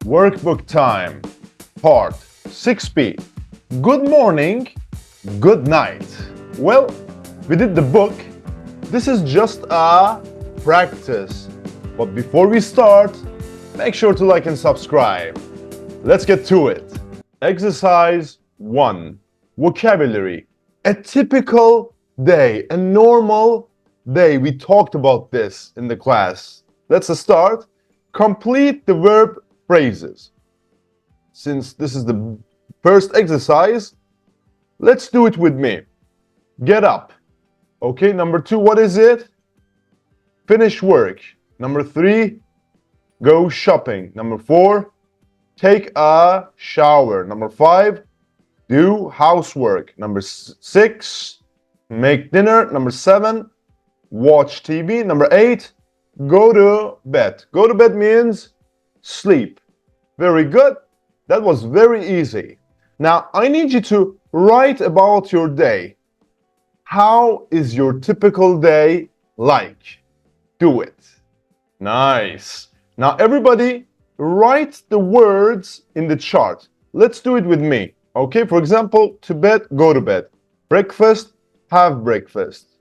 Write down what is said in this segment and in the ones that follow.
Workbook time, part 6b. Good morning, good night. Well, we did the book. This is just a practice. But before we start, make sure to like and subscribe. Let's get to it. Exercise 1. Vocabulary. A typical day, a normal day. We talked about this in the class. Let's start. Complete the verb phrases. Since this is the first exercise, let's do it with me. Get up. Okay, number 2, what is it? Finish work. Number 3, go shopping. Number 4, take a shower. Number 5, do housework. Number 6, make dinner. Number 7, watch TV. Number 8, go to bed. Go to bed means sleep. Very good. That was very easy. Now, I need you to write about your day. How is your typical day like? Do it. Nice. Now, everybody, write the words in the chart. Let's do it with me. Okay, for example, to bed, go to bed. Breakfast, have breakfast.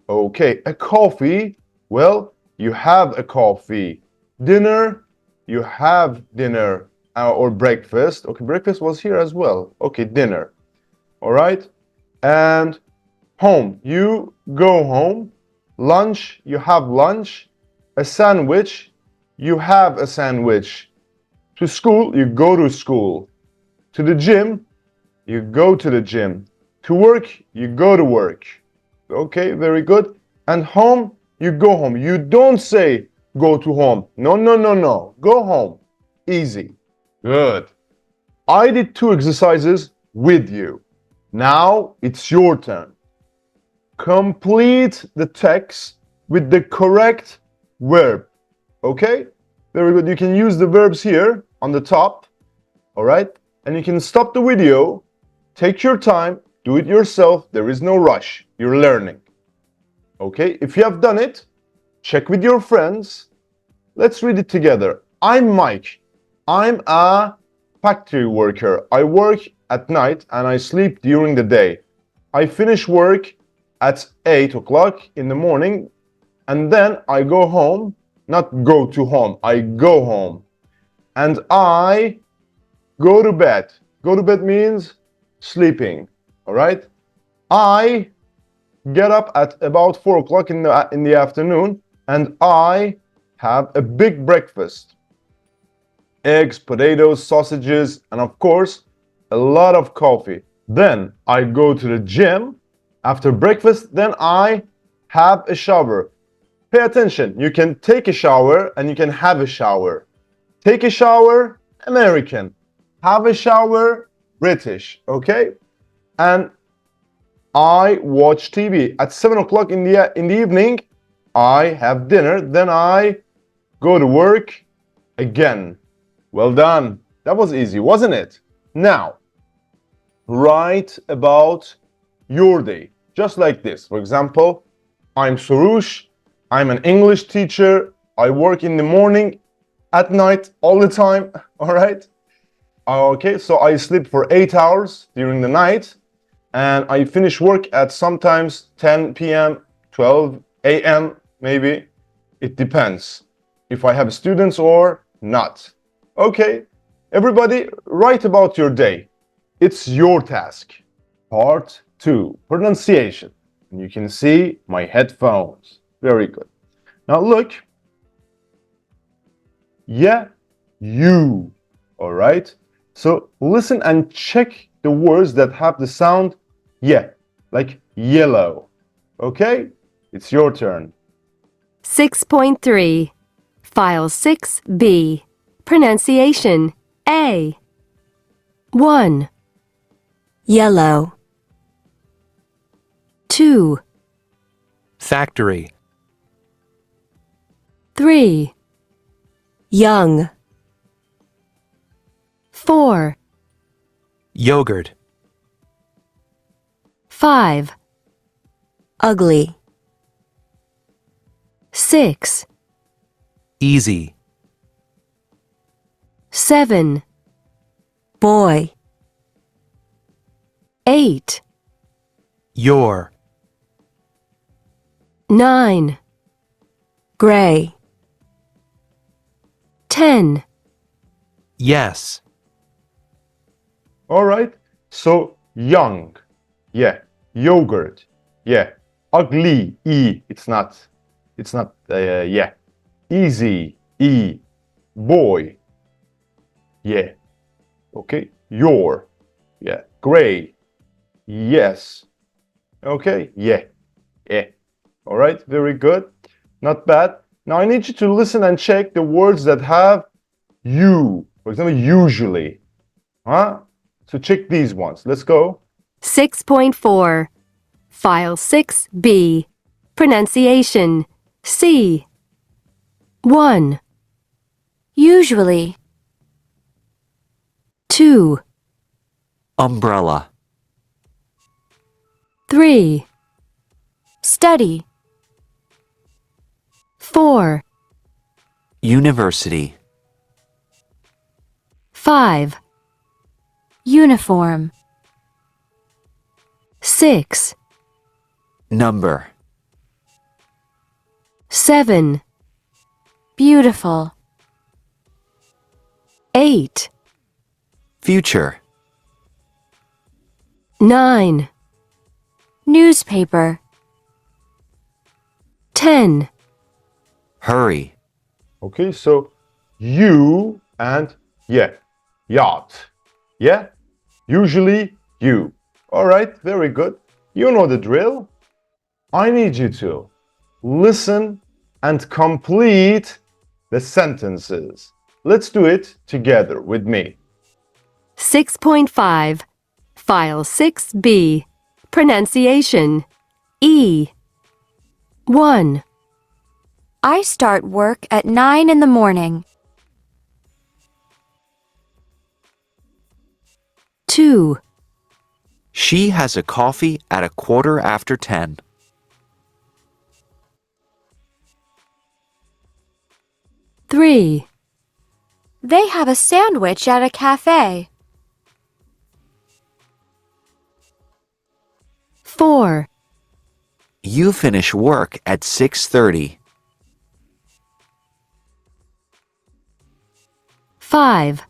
Okay, a coffee, well, you have a coffee. Dinner, you have dinner or breakfast. Okay, breakfast was here as well. Okay, dinner. All right. And home, you go home. Lunch, you have lunch. A sandwich, you have a sandwich. To school, you go to school. To the gym, you go to the gym. To work, you go to work. Okay, very good. And home, you go home. You don't say go to home. No, no, no, no. Go home. Easy. Good. I did 2 exercises with you. Now it's your turn. Complete the text with the correct verb. Okay? Very good. You can use the verbs here on the top. All right? And you can stop the video. Take your time. Do it yourself. There is no rush. You're learning. Okay? If you have done it, check with your friends. Let's read it together. I'm Mike. I'm a factory worker. I work at night and I sleep during the day. I finish work at 8 o'clock in the morning and then I go home. Not go to home. I go home. And I go to bed. Go to bed means sleeping. All right? I get up at about 4 o'clock in the afternoon and I have a big breakfast. Eggs, potatoes, sausages, and of course, a lot of coffee. Then I go to the gym. After breakfast, then I have a shower. Pay attention. You can take a shower and you can have a shower. Take a shower, American. Have a shower, British. Okay? And I watch TV. At 7 o'clock in the evening, I have dinner. Then I go to work again. Well done. That was easy, wasn't it? Now, write about your day. Just like this. For example, I'm Soroosh. I'm an English teacher. I work in the morning, at night, all the time. All right? Okay, so I sleep for 8 hours during the night. And I finish work at sometimes 10 p.m., 12 a.m. maybe. It depends if I have students or not. Okay, everybody, write about your day. It's your task. Part 2, pronunciation. And you can see my headphones. Very good. Now look. Yeah, you. All right. So listen and check the words that have the sound yeah, like yellow. Okay? It's your turn. 6.3 File 6B Pronunciation A 1. Yellow 2. Factory. 3. Young 4. Yogurt. 5. Ugly 6. Easy. 7. Boy. 8. Your. 9. Gray. 10. Yes. All right. So young. Yeah. Yogurt. Yeah. Ugly. E. It's not. Yeah. Easy. E. Boy. Yeah. Okay. Your. Yeah. Gray. Yes. Okay. Yeah. Yeah. All right. Very good. Not bad. Now I need you to listen and check the words that have you. For example, usually. Huh? So check these ones. Let's go. 6.4. File 6B. Pronunciation. C. 1. Usually. 2. Umbrella. 3. Study. 4. University. 5. Uniform. 6. Number. 7. Beautiful. 8. Future. 9. Newspaper. 10. Hurry. Okay, so you and yeah. Yacht. Yeah? Usually you. All right, very good. You know the drill. I need you to listen and complete the sentences. Let's do it together with me. 6.5. File 6B. Pronunciation. E. 1. I start work at 9 in the morning. 2. She has a coffee at 10:15. 3. They have a sandwich at a cafe. 4. You finish work at 6:30. 5.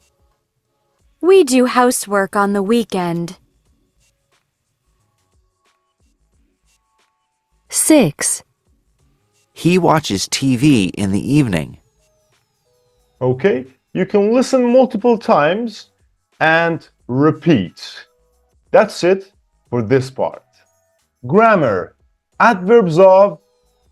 We do housework on the weekend. 6. He watches TV in the evening. Okay, you can listen multiple times and repeat. That's it for this part. Grammar, adverbs of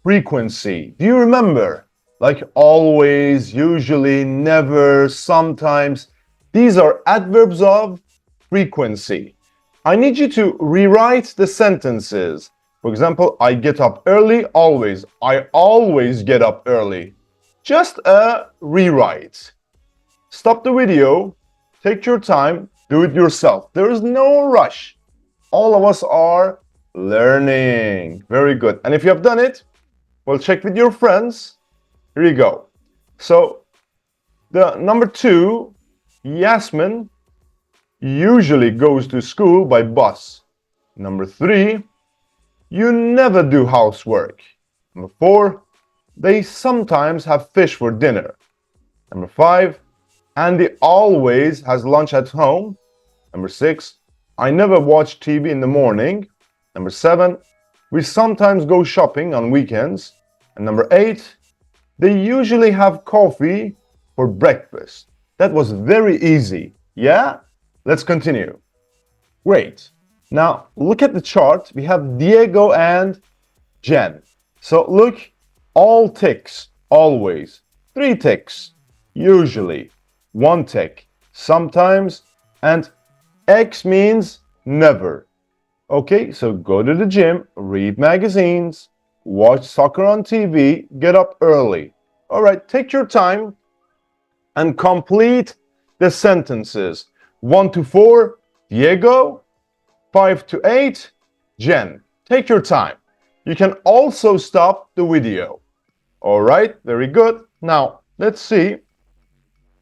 frequency. Do you remember? Like always, usually, never, sometimes. These are adverbs of frequency. I need you to rewrite the sentences. For example, I get up early, always. I always get up early. Just a rewrite. Stop the video, take your time, do it yourself. There is no rush. All of us are learning. Very good. And if you have done it, well, check with your friends. Here you go. So, the number 2, Yasmin usually goes to school by bus. Number 3, you never do housework. Number 4, they sometimes have fish for dinner. Number 5, Andy always has lunch at home. Number 6, I never watch TV in the morning. Number 7, we sometimes go shopping on weekends. And number 8, they usually have coffee for breakfast. That was very easy. Yeah? Let's continue. Great. Now, look at the chart. We have Diego and Jen. So look, all ticks, always. 3 ticks, usually. 1 tick, sometimes. And X means never. Okay, so go to the gym, read magazines, watch soccer on TV, get up early. All right, take your time and complete the sentences. 1 to 4, Diego. 5 to 8, Jen. Take your time. You can also stop the video. All right, very good. Now, let's see.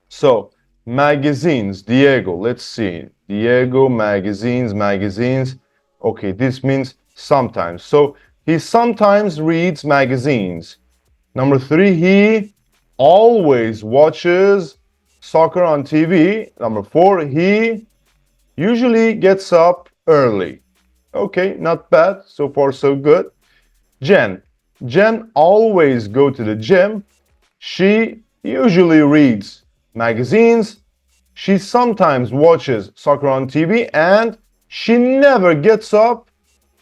So, magazines. Diego, let's see. Diego, magazines. Okay, this means sometimes. So he sometimes reads magazines. Number 3, he always watches soccer on TV. Number 4, he usually gets up early. Okay, not bad. So far, so good. Jen always go to the gym. She usually reads magazines. She sometimes watches soccer on TV, and she never gets up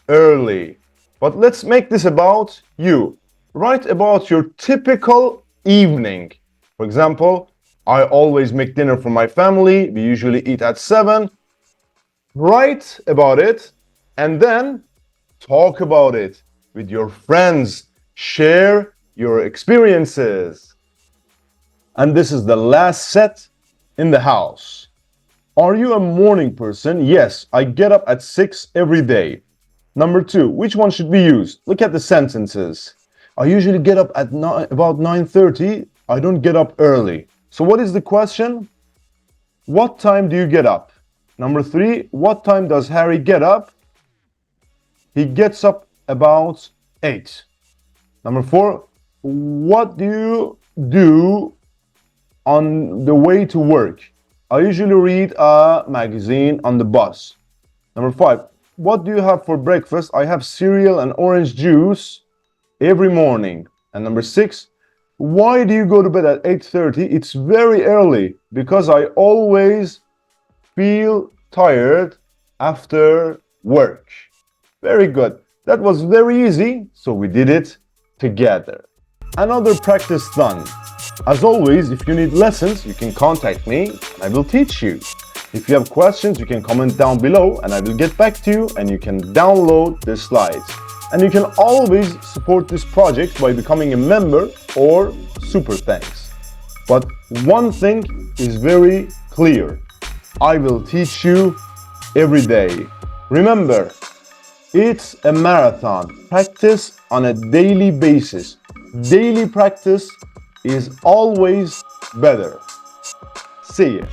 early. But let's make this about you. Write about your typical evening. For example, I always make dinner for my family. We usually eat at 7. Write about it and then talk about it with your friends. Share your experiences. And this is the last set in the house. Are you a morning person? Yes, I get up at 6 every day. Number 2, which one should be used? Look at the sentences. I usually get up at about 9:30. I don't get up early. So what is the question? What time do you get up? Number 3, what time does Harry get up? He gets up about 8. Number 4, what do you do on the way to work? I usually read a magazine on the bus. Number 5, what do you have for breakfast? I have cereal and orange juice every morning. And number 6, why do you go to bed at 8:30? It's very early because I always feel tired after work. Very good. That was very easy, so we did it together. Another practice done. As always, if you need lessons, you can contact me and I will teach you. If you have questions, you can comment down below and I will get back to you, and you can download the slides. And you can always support this project by becoming a member or super thanks. But one thing is very clear. I will teach you every day. Remember, it's a marathon. Practice on a daily basis. Daily practice is always better. See you.